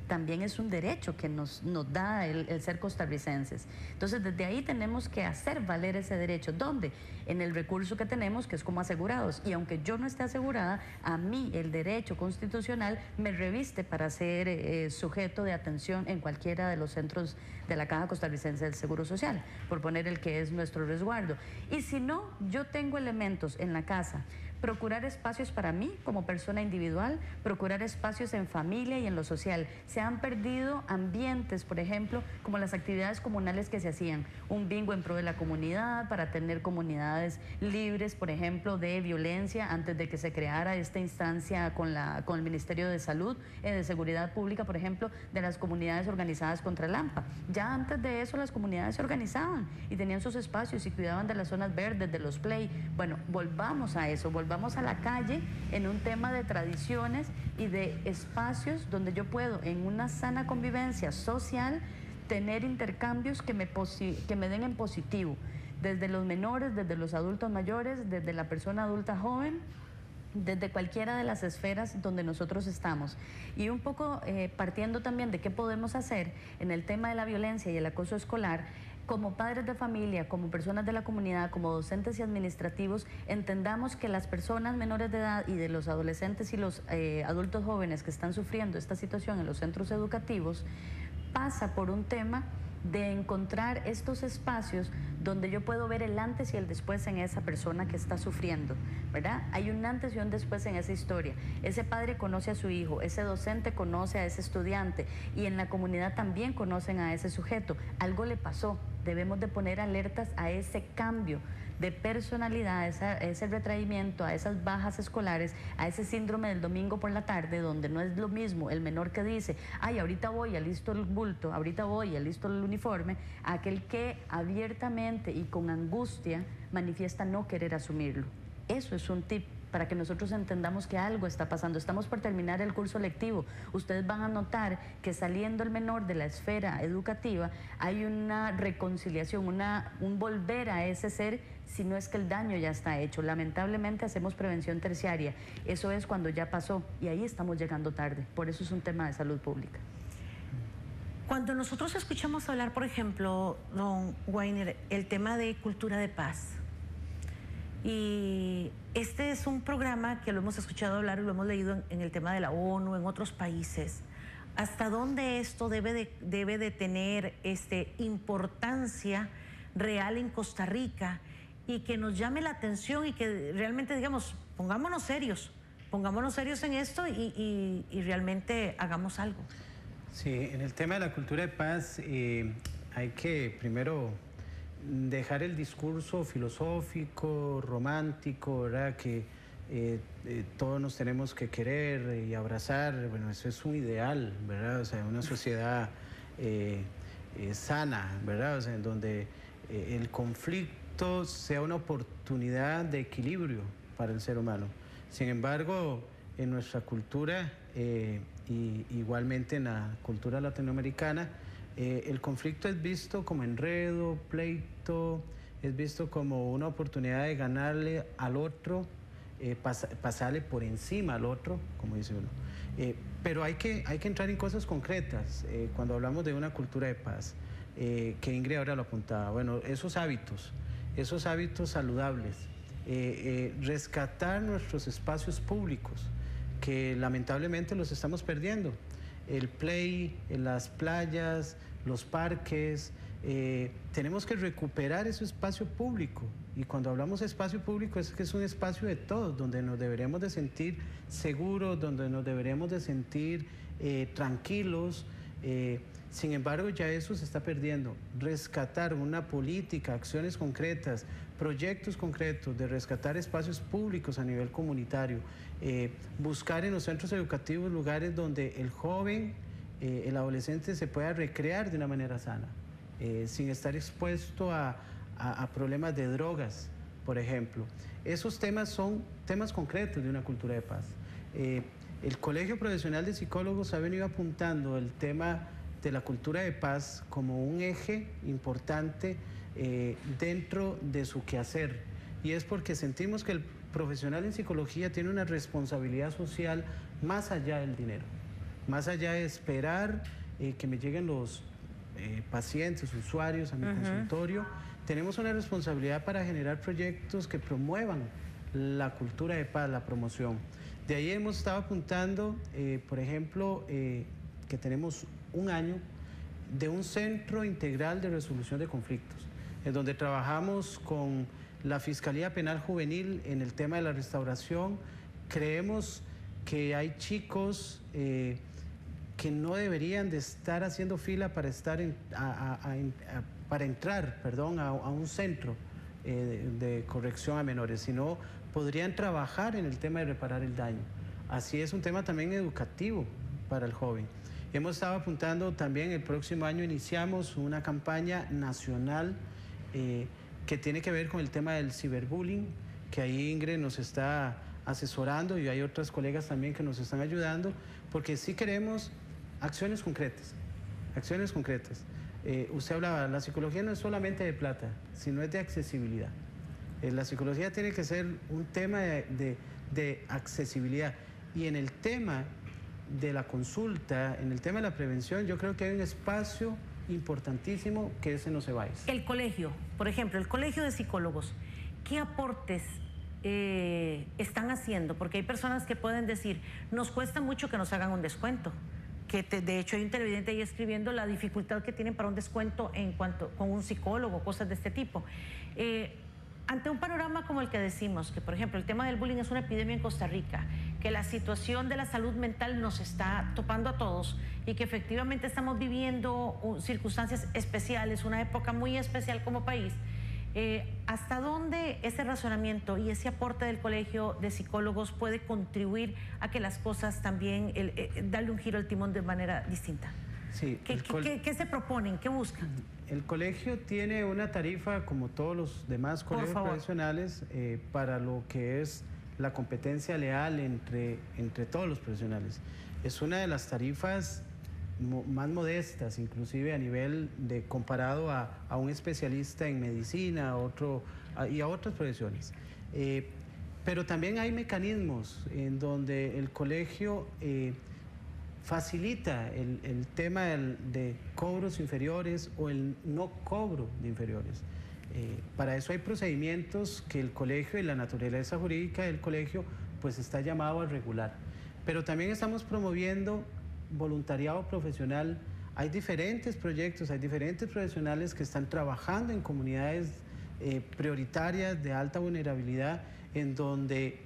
También es un derecho que nos da el ser costarricenses. Entonces, desde ahí tenemos que hacer valer ese derecho. ¿Dónde? En el recurso que tenemos, que es como asegurados. Y aunque yo no esté asegurada, a mí el derecho constitucional me reviste para ser sujeto de atención en cualquiera de los centros de la Caja Costarricense del Seguro Social, por poner el que es nuestro resguardo. Y si no, yo tengo elementos en la casa. Procurar espacios para mí como persona individual, procurar espacios en familia y en lo social. Se han perdido ambientes, por ejemplo, como las actividades comunales que se hacían, un bingo en pro de la comunidad para tener comunidades libres, por ejemplo, de violencia, antes de que se creara esta instancia con el Ministerio de Salud, de Seguridad Pública, por ejemplo, de las comunidades organizadas contra el AMPA. Ya antes de eso las comunidades se organizaban y tenían sus espacios y cuidaban de las zonas verdes, de los play. Bueno, volvamos a eso, volvamos a la calle en un tema de tradiciones y de espacios donde yo puedo, en una sana convivencia social, tener intercambios que me den en positivo, desde los menores, desde los adultos mayores, desde la persona adulta joven, desde cualquiera de las esferas donde nosotros estamos. Y un poco partiendo también de qué podemos hacer en el tema de la violencia y el acoso escolar, como padres de familia, como personas de la comunidad, como docentes y administrativos, entendamos que las personas menores de edad y de los adolescentes y los adultos jóvenes que están sufriendo esta situación en los centros educativos, pasa por un tema de encontrar estos espacios donde yo puedo ver el antes y el después en esa persona que está sufriendo, ¿verdad? Hay un antes y un después en esa historia. Ese padre conoce a su hijo, ese docente conoce a ese estudiante y en la comunidad también conocen a ese sujeto. Algo le pasó, debemos de poner alertas a ese cambio de personalidad, a ese retraimiento, a esas bajas escolares, a ese síndrome del domingo por la tarde, donde no es lo mismo el menor que dice, ay, ahorita voy, alisto el bulto, ahorita voy, alisto el uniforme, a aquel que abiertamente y con angustia manifiesta no querer asumirlo. Eso es un tip para que nosotros entendamos que algo está pasando. Estamos por terminar el curso lectivo. Ustedes van a notar que saliendo el menor de la esfera educativa hay una reconciliación, un volver a ese ser, si no es que el daño ya está hecho. Lamentablemente hacemos prevención terciaria. Eso es cuando ya pasó y ahí estamos llegando tarde. Por eso es un tema de salud pública. Cuando nosotros escuchamos hablar, por ejemplo, don Weiner, el tema de cultura de paz, y este es un programa que lo hemos escuchado hablar y lo hemos leído en el tema de la ONU, en otros países. ¿Hasta dónde esto debe de tener importancia real en Costa Rica y que nos llame la atención y que realmente digamos, pongámonos serios en esto y realmente hagamos algo? Sí, en el tema de la cultura de paz hay que primero dejar el discurso filosófico, romántico, ¿verdad? Que todos nos tenemos que querer y abrazar. Bueno, eso es un ideal, ¿verdad? O sea, una sociedad sana, ¿verdad? O sea, en donde el conflicto sea una oportunidad de equilibrio para el ser humano. Sin embargo, en nuestra cultura y igualmente en la cultura latinoamericana, el conflicto es visto como enredo, pleito, es visto como una oportunidad de ganarle al otro, pasarle por encima al otro, como dice uno. Pero hay que entrar en cosas concretas cuando hablamos de una cultura de paz, que Ingrid ahora lo apuntaba. Bueno, esos hábitos saludables, rescatar nuestros espacios públicos, que lamentablemente los estamos perdiendo. El play, las playas, los parques, tenemos que recuperar ese espacio público. Y cuando hablamos de espacio público es que es un espacio de todos, donde nos deberemos de sentir seguros, donde nos deberemos de sentir tranquilos. Sin embargo, ya eso se está perdiendo. Rescatar una política, acciones concretas, proyectos concretos de rescatar espacios públicos a nivel comunitario, buscar en los centros educativos lugares donde el joven, el adolescente se pueda recrear de una manera sana, sin estar expuesto a problemas de drogas, por ejemplo. Esos temas son temas concretos de una cultura de paz. El Colegio Profesional de Psicólogos ha venido apuntando el tema de la cultura de paz como un eje importante dentro de su quehacer, y es porque sentimos que el profesional en psicología tiene una responsabilidad social más allá del dinero, más allá de esperar que me lleguen los pacientes, usuarios a mi consultorio. Tenemos una responsabilidad para generar proyectos que promuevan la cultura de paz, la promoción. De ahí hemos estado apuntando, por ejemplo, que tenemos un año de un centro integral de resolución de conflictos, en donde trabajamos con la Fiscalía Penal Juvenil en el tema de la restauración. Creemos que hay chicos que no deberían de estar haciendo fila para entrar a un centro de corrección a menores, sino podrían trabajar en el tema de reparar el daño. Así es un tema también educativo para el joven. Hemos estado apuntando también, el próximo año iniciamos una campaña nacional que tiene que ver con el tema del ciberbullying, que ahí Ingrid nos está asesorando y hay otras colegas también que nos están ayudando, porque sí queremos acciones concretas, acciones concretas. Usted hablaba, la psicología no es solamente de plata, sino es de accesibilidad. La psicología tiene que ser un tema de accesibilidad. Y en el tema de la consulta, en el tema de la prevención, yo creo que hay un espacio importantísimo que ese no se vaya. El colegio, por ejemplo, el colegio de psicólogos, ¿qué aportes están haciendo? Porque hay personas que pueden decir, nos cuesta mucho que nos hagan un descuento, que de hecho hay un televidente ahí escribiendo la dificultad que tienen para un descuento en cuanto con un psicólogo, cosas de este tipo. Ante un panorama como el que decimos, que por ejemplo el tema del bullying es una epidemia en Costa Rica, que la situación de la salud mental nos está topando a todos y que efectivamente estamos viviendo circunstancias especiales, una época muy especial como país, ¿hasta dónde ese razonamiento y ese aporte del Colegio de Psicólogos puede contribuir a que las cosas también, darle un giro al timón de manera distinta? Sí, ¿Qué se proponen? ¿Qué buscan? El colegio tiene una tarifa, como todos los demás colegios profesionales, para lo que es la competencia leal entre todos los profesionales. Es una de las tarifas más modestas, inclusive a nivel de comparado a un especialista en medicina y a otras profesiones. Pero también hay mecanismos en donde el colegio facilita el tema de cobros inferiores o el no cobro de inferiores. Para eso hay procedimientos que el colegio y la naturaleza jurídica del colegio pues está llamado a regular. Pero también estamos promoviendo voluntariado profesional. Hay diferentes proyectos, hay diferentes profesionales que están trabajando en comunidades prioritarias de alta vulnerabilidad, en donde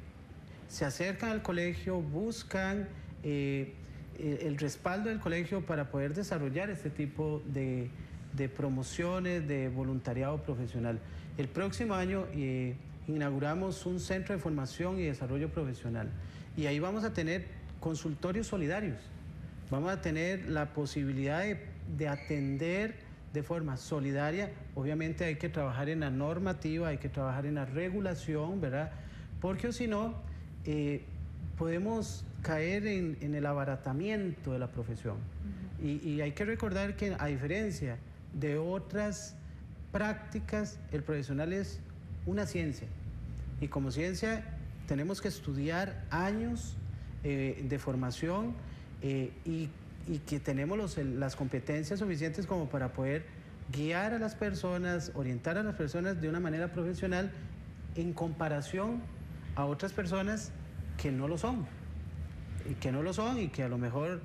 se acercan al colegio, buscan el respaldo del colegio para poder desarrollar este tipo de promociones, de voluntariado profesional. El próximo año inauguramos un centro de formación y desarrollo profesional, y ahí vamos a tener consultorios solidarios. Vamos a tener la posibilidad de atender de forma solidaria. Obviamente hay que trabajar en la normativa, hay que trabajar en la regulación, ¿verdad? Porque si no, podemos caer en el abaratamiento de la profesión. Y hay que recordar que, a diferencia de otras prácticas, el profesional es una ciencia. Y como ciencia tenemos que estudiar años de formación, y que tenemos las competencias suficientes como para poder guiar a las personas, orientar a las personas de una manera profesional en comparación a otras personas que no lo son, y que a lo mejor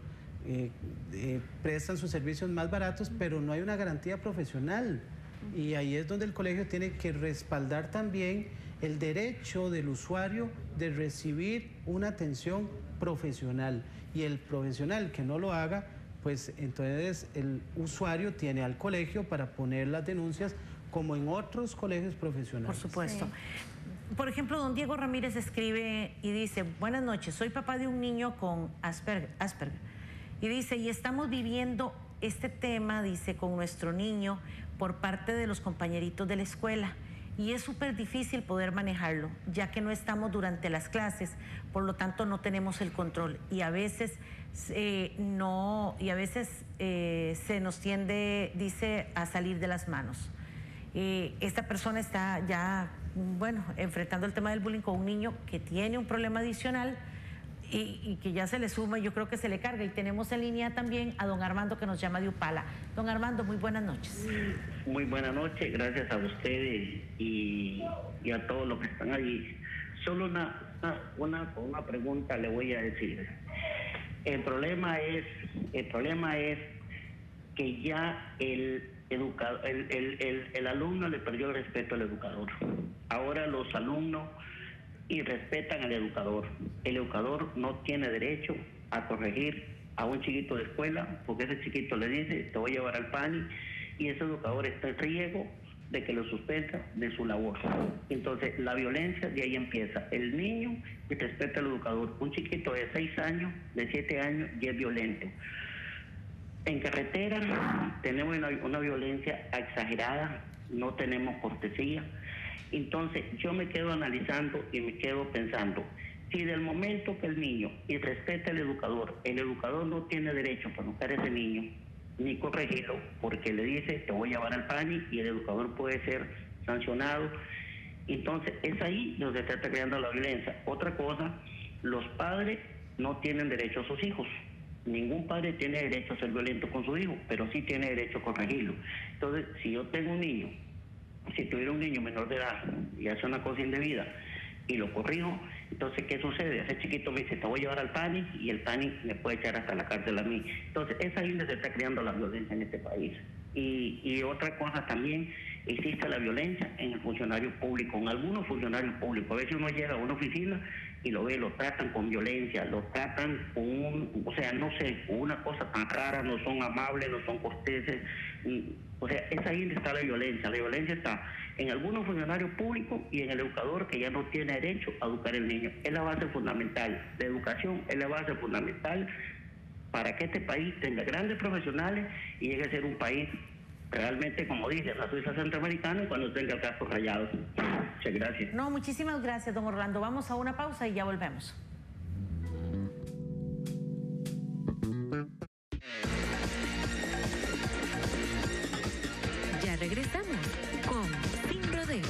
prestan sus servicios más baratos, pero no hay una garantía profesional. Y ahí es donde el colegio tiene que respaldar también el derecho del usuario de recibir una atención profesional. Y el profesional que no lo haga, pues entonces el usuario tiene al colegio para poner las denuncias, como en otros colegios profesionales. Por supuesto. Sí. Por ejemplo, don Diego Ramírez escribe y dice: buenas noches, soy papá de un niño con Asperger. Y dice, y estamos viviendo este tema, dice, con nuestro niño por parte de los compañeritos de la escuela. Y es súper difícil poder manejarlo, ya que no estamos durante las clases, por lo tanto no tenemos el control. Y a veces se nos tiende, dice, a salir de las manos. Esta persona está ya, bueno, enfrentando el tema del bullying con un niño que tiene un problema adicional y que ya se le suma, y yo creo que se le carga. Y tenemos en línea también a don Armando, que nos llama de Upala. Don Armando, muy buenas noches. Muy buenas noches, gracias a ustedes y a todos los que están allí. Solo una pregunta le voy a decir. El problema es que ya el alumno le perdió el respeto al educador. Ahora los alumnos irrespetan al educador. El educador no tiene derecho a corregir a un chiquito de escuela, porque ese chiquito le dice, te voy a llevar al PANI, y ese educador está en riesgo de que lo suspenda de su labor. Entonces, la violencia de ahí empieza. El niño que respeta al educador, un chiquito de 6 años, de 7 años, ya es violento. En carretera tenemos una violencia exagerada, no tenemos cortesía. Entonces, yo me quedo analizando y me quedo pensando, si del momento que el niño irrespeta al educador, el educador no tiene derecho para buscar a ese niño, ni corregirlo, porque le dice, te voy a llevar al PANI, y el educador puede ser sancionado. Entonces, es ahí donde se está creando la violencia. Otra cosa, los padres no tienen derecho a sus hijos. Ningún padre tiene derecho a ser violento con su hijo, pero sí tiene derecho a corregirlo. Entonces, si yo tengo un niño, si tuviera un niño menor de edad y hace una cosa indebida y lo corrijo, entonces, ¿qué sucede? Ese chiquito me dice, te voy a llevar al PANI, y el PANI me puede echar hasta la cárcel a mí. Entonces, es ahí donde se está creando la violencia en este país. Y otra cosa también, existe la violencia en el funcionario público, en algunos funcionarios públicos. A veces uno llega a una oficina y lo ve, lo tratan con violencia, lo tratan con una cosa tan rara, no son amables, no son corteses. O sea, es ahí donde está la violencia. La violencia está en algunos funcionarios públicos y en el educador, que ya no tiene derecho a educar al niño. Es la base fundamental. La educación es la base fundamental para que este país tenga grandes profesionales y llegue a ser un país realmente, como dice, la Suiza centroamericana y cuando tenga el caso rayado. Muchas gracias. No, muchísimas gracias, don Orlando. Vamos a una pausa y ya volvemos. Ya regresamos con Sin Rodeos.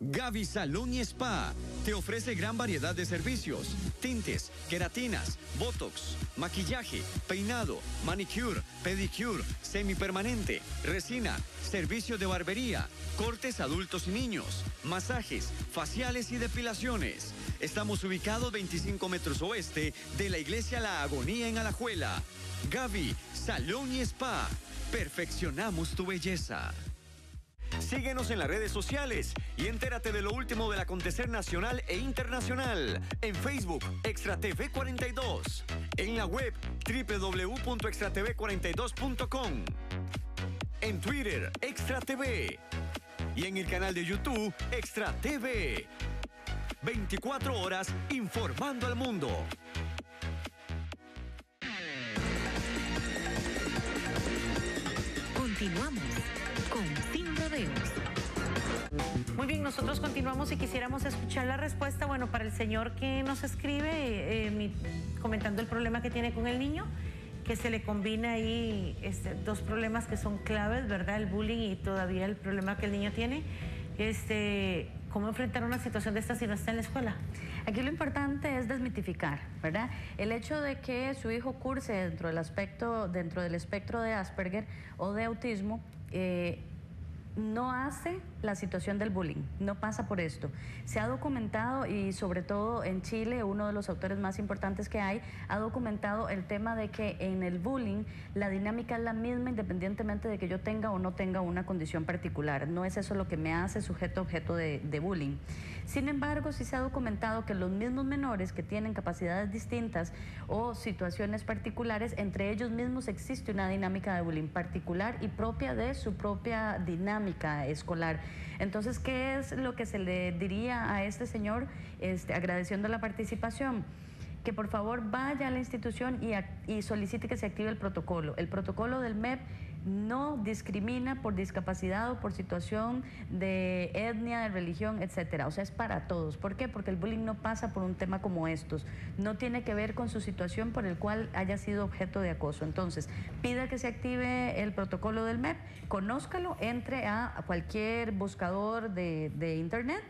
Gavi Salón y Spa te ofrece gran variedad de servicios: tintes, queratinas, botox, maquillaje, peinado, manicure, pedicure, semipermanente, resina, servicio de barbería, cortes adultos y niños, masajes, faciales y depilaciones. Estamos ubicados 25 metros oeste de la iglesia La Agonía en Alajuela. Gavi Salón y Spa. Perfeccionamos tu belleza. Síguenos en las redes sociales y entérate de lo último del acontecer nacional e internacional. En Facebook, Extra TV 42. En la web, www.extratv42.com. En Twitter, Extra TV. Y en el canal de YouTube, Extra TV. 24 horas informando al mundo. Continuamos con Sin Rodeos. Muy bien, nosotros continuamos y quisiéramos escuchar la respuesta, bueno, para el señor que nos escribe comentando el problema que tiene con el niño, que se le combina ahí dos problemas que son claves, ¿verdad? El bullying y todavía el problema que el niño tiene. ¿Cómo enfrentar una situación de esta si no está en la escuela? Aquí lo importante es desmitificar, ¿verdad? El hecho de que su hijo curse dentro del espectro de Asperger o de autismo, no hace la situación del bullying, no pasa por esto. Se ha documentado, y sobre todo en Chile, uno de los autores más importantes que hay, ha documentado el tema de que en el bullying la dinámica es la misma independientemente de que yo tenga o no tenga una condición particular. No es eso lo que me hace objeto de bullying. Sin embargo, sí se ha documentado que los mismos menores que tienen capacidades distintas o situaciones particulares, entre ellos mismos existe una dinámica de bullying particular y propia de su propia dinámica escolar. Entonces, ¿qué es lo que se le diría a este señor, agradeciendo la participación? Que por favor vaya a la institución y solicite que se active el protocolo. El protocolo del MEP no discrimina por discapacidad o por situación de etnia, de religión, etcétera. O sea, es para todos. ¿Por qué? Porque el bullying no pasa por un tema como estos. No tiene que ver con su situación por el cual haya sido objeto de acoso. Entonces, pida que se active el protocolo del MEP, conózcalo, entre a cualquier buscador de internet,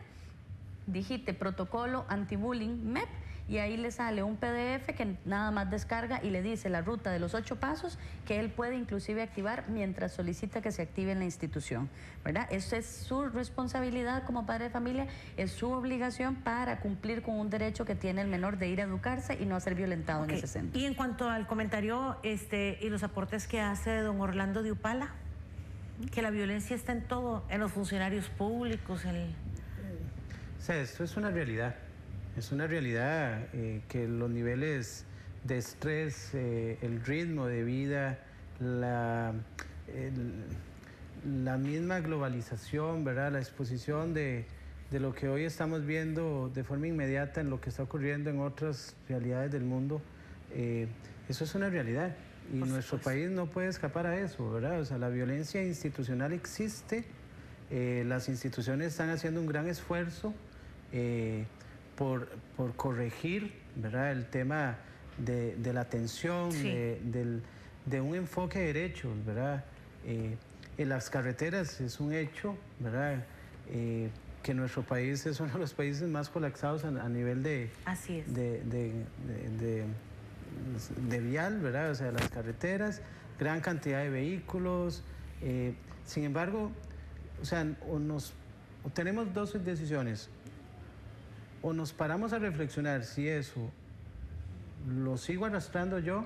digite protocolo anti-bullying MEP, y ahí le sale un PDF que nada más descarga y le dice la ruta de los 8 pasos que él puede inclusive activar mientras solicita que se active en la institución, ¿verdad? Eso es su responsabilidad como padre de familia, es su obligación para cumplir con un derecho que tiene el menor de ir a educarse y no a ser violentado en ese centro. Y en cuanto al comentario y los aportes que hace don Orlando de Upala, que la violencia está en todo, en los funcionarios públicos, O sea, esto es una realidad. Es una realidad que los niveles de estrés, el ritmo de vida, la misma globalización, ¿verdad? La exposición de lo que hoy estamos viendo de forma inmediata en lo que está ocurriendo en otras realidades del mundo, eso es una realidad. Y nuestro país no puede escapar a eso, ¿verdad? O sea, la violencia institucional existe, las instituciones están haciendo un gran esfuerzo por corregir, ¿verdad?, el tema de la atención, sí, de un enfoque de derechos, ¿verdad? En las carreteras es un hecho, ¿verdad?, que nuestro país es uno de los países más colapsados a nivel de vial, ¿verdad? O sea, las carreteras, gran cantidad de vehículos. Sin embargo, o sea, o tenemos dos decisiones. O nos paramos a reflexionar si eso lo sigo arrastrando yo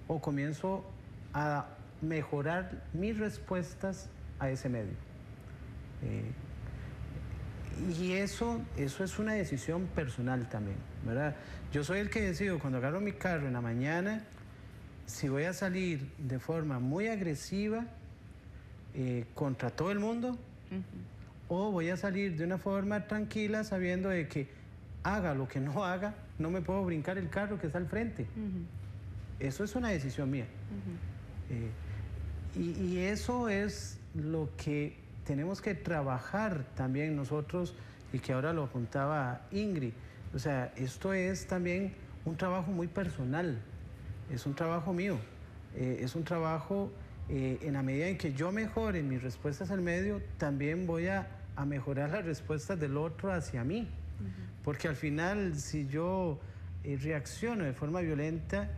o comienzo a mejorar mis respuestas a ese medio. Y eso es una decisión personal también, ¿verdad? Yo soy el que decido, cuando agarro mi carro en la mañana, si voy a salir de forma muy agresiva contra todo el mundo, o voy a salir de una forma tranquila sabiendo de que haga lo que no haga, no me puedo brincar el carro que está al frente. Eso es una decisión mía. Y eso es lo que tenemos que trabajar también nosotros, y que ahora lo apuntaba Ingrid. O sea, esto es también un trabajo muy personal, es un trabajo mío, es un trabajo en la medida en que yo mejore mis respuestas al medio, también voy a mejorar las respuestas del otro hacia mí. Porque al final, si yo reacciono de forma violenta,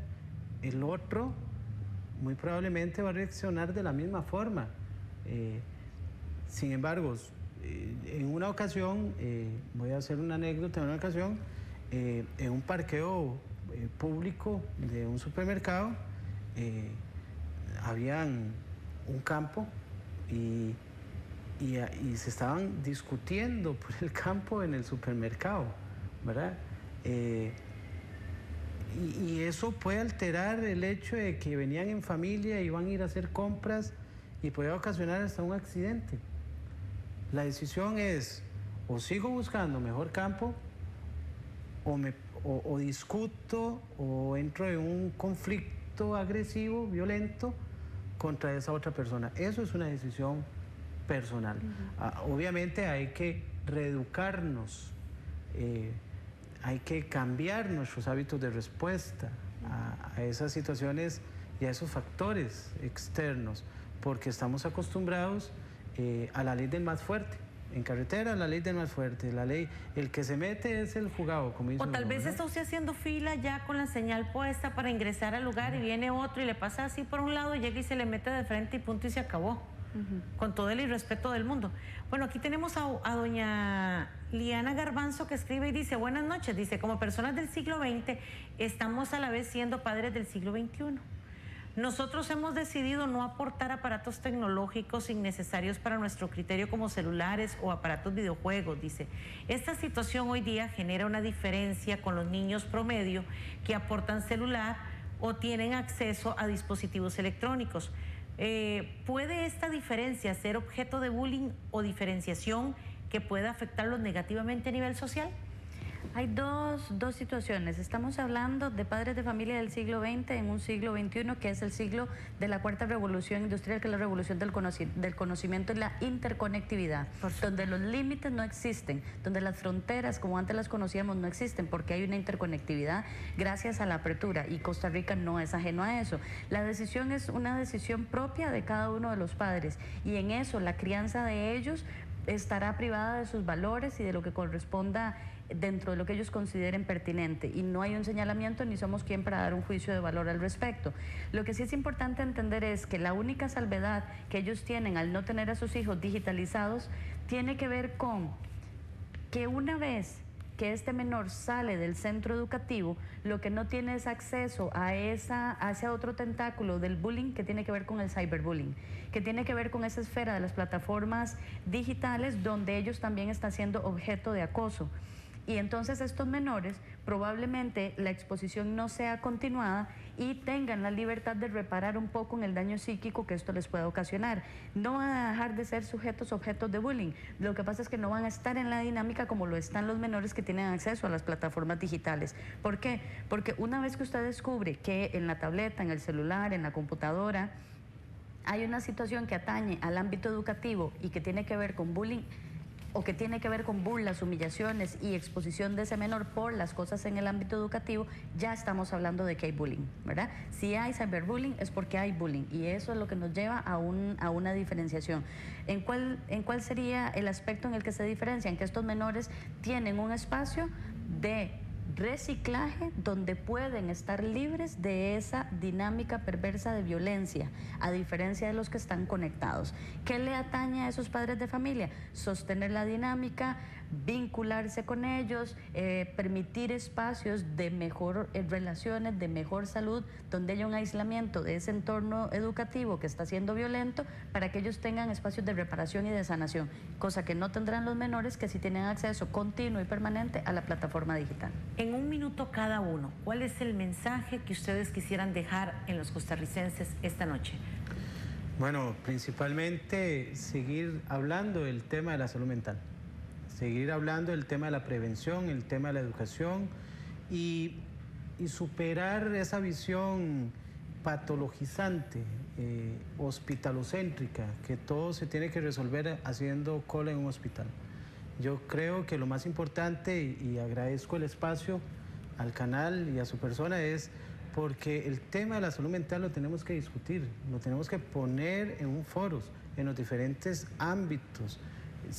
el otro muy probablemente va a reaccionar de la misma forma. Sin embargo, en una ocasión, voy a hacer una anécdota, en una ocasión, en un parqueo público de un supermercado, habían un campo y se estaban discutiendo por el campo en el supermercado, ¿verdad? Y eso puede alterar el hecho de que venían en familia y iban a ir a hacer compras, y puede ocasionar hasta un accidente. La decisión es: o sigo buscando mejor campo, o discuto, o entro en un conflicto agresivo, violento, contra esa otra persona. Eso es una decisión personal. Obviamente hay que reeducarnos, hay que cambiar nuestros hábitos de respuesta a esas situaciones y a esos factores externos, porque estamos acostumbrados a la ley del más fuerte. En carretera, la ley del más fuerte, la ley, el que se mete es el jugado, como dice. O tal uno, vez ¿verdad? está usted haciendo fila ya con la señal puesta para ingresar al lugar, y viene otro y le pasa así por un lado, llega y se le mete de frente y punto, y se acabó. Con todo el irrespeto del mundo. Bueno, aquí tenemos a doña Liana Garbanzo, que escribe y dice: buenas noches, dice, como personas del siglo XX, estamos a la vez siendo padres del siglo XXI. Nosotros hemos decidido no aportar aparatos tecnológicos innecesarios para nuestro criterio, como celulares o aparatos videojuegos, dice. Esta situación hoy día genera una diferencia con los niños promedio que aportan celular o tienen acceso a dispositivos electrónicos. ¿Puede esta diferencia ser objeto de bullying o diferenciación que pueda afectarlos negativamente a nivel social? Hay dos situaciones. Estamos hablando de padres de familia del siglo XX en un siglo XXI, que es el siglo de la cuarta revolución industrial, que es la revolución del conocimiento y la interconectividad, donde los límites no existen, donde las fronteras como antes las conocíamos no existen, porque hay una interconectividad gracias a la apertura, y Costa Rica no es ajeno a eso. La decisión es una decisión propia de cada uno de los padres, y en eso la crianza de ellos estará privada de sus valores y de lo que corresponda dentro de lo que ellos consideren pertinente, y no hay un señalamiento ni somos quien para dar un juicio de valor al respecto. Lo que sí es importante entender es que la única salvedad que ellos tienen al no tener a sus hijos digitalizados tiene que ver con que una vez que este menor sale del centro educativo, lo que no tiene es acceso a ese otro tentáculo del bullying, que tiene que ver con el cyberbullying, que tiene que ver con esa esfera de las plataformas digitales, donde ellos también están siendo objeto de acoso. Y entonces estos menores probablemente la exposición no sea continuada y tengan la libertad de reparar un poco en el daño psíquico que esto les pueda ocasionar. No van a dejar de ser objetos de bullying. Lo que pasa es que no van a estar en la dinámica como lo están los menores que tienen acceso a las plataformas digitales. ¿Por qué? Porque una vez que usted descubre que en la tableta, en el celular, en la computadora, hay una situación que atañe al ámbito educativo y que tiene que ver con bullying, o que tiene que ver con burlas, humillaciones y exposición de ese menor por las cosas en el ámbito educativo, ya estamos hablando de que hay bullying, ¿verdad? Si hay cyberbullying es porque hay bullying, y eso es lo que nos lleva a una diferenciación. ¿En cuál sería el aspecto en el que se diferencian? Que estos menores tienen un espacio de reciclaje donde pueden estar libres de esa dinámica perversa de violencia, a diferencia de los que están conectados. ¿Qué le atañe a esos padres de familia? Sostener la dinámica, vincularse con ellos, permitir espacios de mejor relaciones, de mejor salud, donde haya un aislamiento de ese entorno educativo que está siendo violento, para que ellos tengan espacios de reparación y de sanación, cosa que no tendrán los menores que sí tienen acceso continuo y permanente a la plataforma digital. En un minuto cada uno, ¿cuál es el mensaje que ustedes quisieran dejar en los costarricenses esta noche? Bueno, principalmente seguir hablando del tema de la salud mental, seguir hablando del tema de la prevención, el tema de la educación y superar esa visión patologizante, hospitalocéntrica, que todo se tiene que resolver haciendo cola en un hospital. Yo creo que lo más importante, y agradezco el espacio al canal y a su persona, es porque el tema de la salud mental lo tenemos que discutir, lo tenemos que poner en un foros, en los diferentes ámbitos,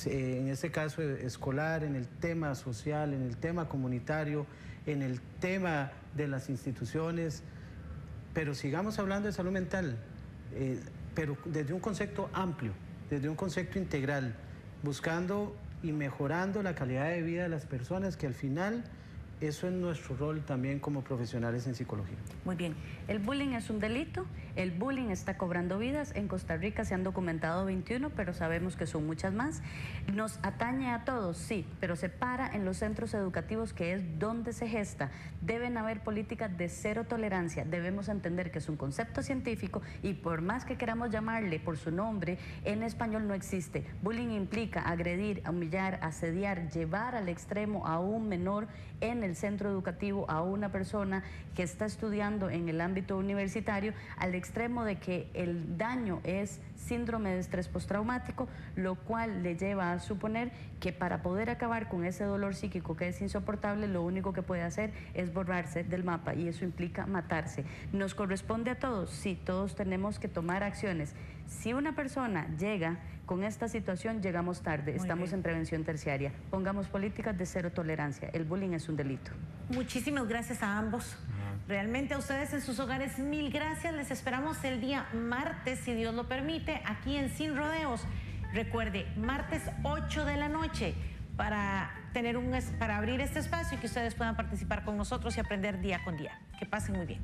en este caso escolar, en el tema social, en el tema comunitario, en el tema de las instituciones, pero sigamos hablando de salud mental, pero desde un concepto amplio, desde un concepto integral, buscando y mejorando la calidad de vida de las personas, que al final eso es nuestro rol también como profesionales en psicología. Muy bien. El bullying es un delito, el bullying está cobrando vidas. En Costa Rica se han documentado 21, pero sabemos que son muchas más. Nos atañe a todos, sí, pero se para en los centros educativos, que es donde se gesta. Deben haber políticas de cero tolerancia. Debemos entender que es un concepto científico y por más que queramos llamarle por su nombre, en español no existe. Bullying implica agredir, humillar, asediar, llevar al extremo a un menor en el centro educativo, a una persona que está estudiando en el ámbito universitario, al extremo de que el daño es síndrome de estrés postraumático, lo cual le lleva a suponer que para poder acabar con ese dolor psíquico que es insoportable, lo único que puede hacer es borrarse del mapa, y eso implica matarse. ¿Nos corresponde a todos? Sí, todos tenemos que tomar acciones. Si una persona llega con esta situación, llegamos tarde, estamos en prevención terciaria. Pongamos políticas de cero tolerancia. El bullying es un delito. Muchísimas gracias a ambos. Realmente a ustedes en sus hogares, mil gracias. Les esperamos el día martes, si Dios lo permite, aquí en Sin Rodeos. Recuerde, martes 8 de la noche, para abrir este espacio y que ustedes puedan participar con nosotros y aprender día con día. Que pasen muy bien.